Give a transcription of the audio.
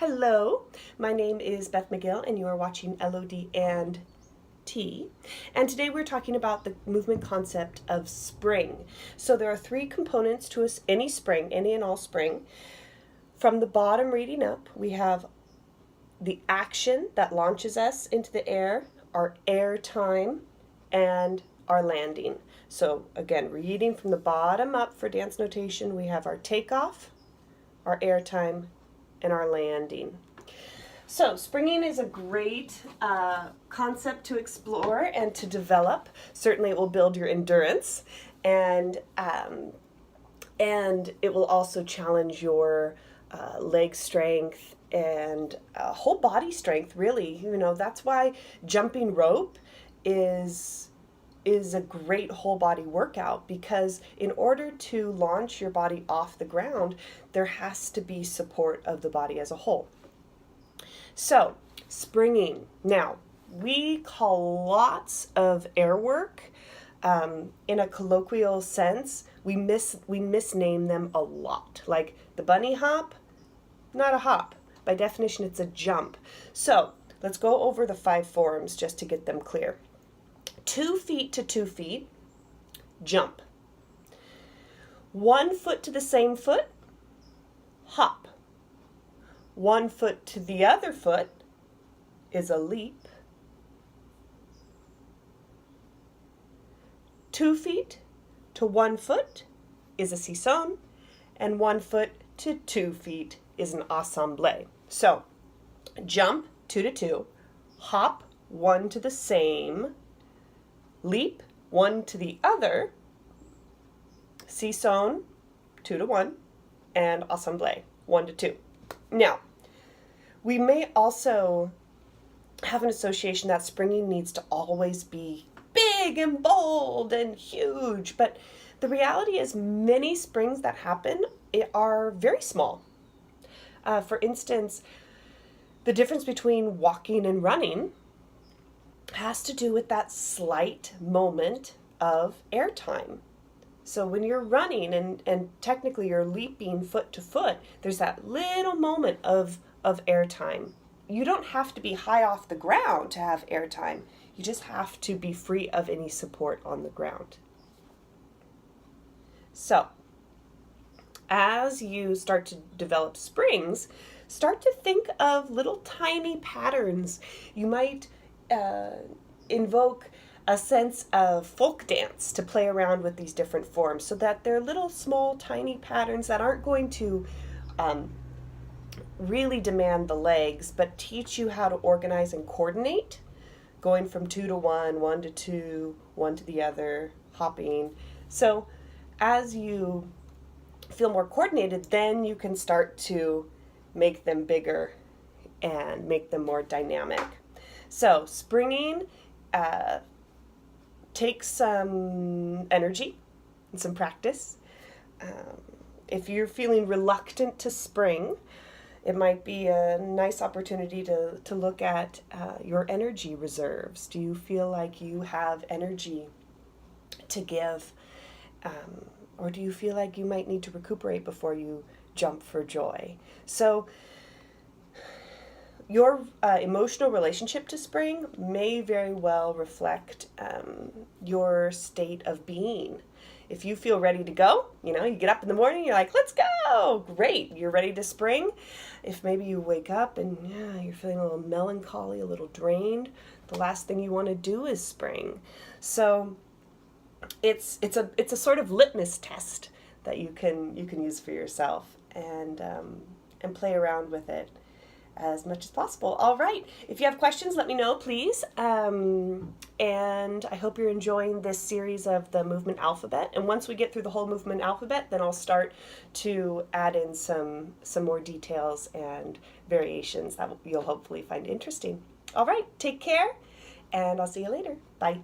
Hello, my name is Beth Megill and you are watching LOD and Tea. And today we're talking about the movement concept of spring. So there are three components to any spring, any and all spring. From the bottom reading up, we have the action that launches us into the air, our air time, and our landing. So again, reading from the bottom up for dance notation, we have our takeoff, our air time, and our landing. So springing is a great concept to explore and to develop. Certainly it will build your endurance, and it will also challenge your leg strength and whole body strength, really. You know, that's why jumping rope is a great whole body workout, because in order to launch your body off the ground, there has to be support of the body as a whole. So, springing. Now, we call lots of air work, in a colloquial sense, we misname them a lot. Like the bunny hop, not a hop. By definition, it's a jump. So, let's go over the 5 forms just to get them clear. 2 feet to 2 feet, jump. 1 foot to the same foot, hop. 1 foot to the other foot is a leap. 2 feet to 1 foot is a sisson, and 1 foot to 2 feet is an assemblée. So, jump 2 to 2, hop 1 to the same, leap 1 to the other, sisson 2 to 1, and assemblée 1 to 2. Now, we may also have an association that springing needs to always be big and bold and huge, but the reality is many springs that happen are very small. For instance, the difference between walking and running has to do with that slight moment of airtime. So when you're running and technically you're leaping foot to foot, there's that little moment of airtime. You don't have to be high off the ground to have airtime. You just have to be free of any support on the ground. So, as you start to develop springs, start to think of little tiny patterns. You might invoke a sense of folk dance to play around with these different forms, so that they're little small tiny patterns that aren't going to really demand the legs, but teach you how to organize and coordinate, going from 2 to 1, 1 to 2, 1 to the other, hopping. So as you feel more coordinated, then you can start to make them bigger and make them more dynamic. So springing takes some energy and some practice. If you're feeling reluctant to spring, it might be a nice opportunity to look at your energy reserves. Do you feel like you have energy to give? Or do you feel like you might need to recuperate before you jump for joy? So your emotional relationship to spring may very well reflect your state of being. If you feel ready to go, you get up in the morning, you're like, let's go, great, you're ready to spring. If maybe you wake up and you're feeling a little melancholy, a little drained, the last thing you want to do is spring. So it's a sort of litmus test that you can use for yourself and play around with it as much as possible. All right. If you have questions, let me know, please. And I hope you're enjoying this series of the movement alphabet. And once we get through the whole movement alphabet, then I'll start to add in some more details and variations that you'll hopefully find interesting. All right. Take care, and I'll see you later. Bye.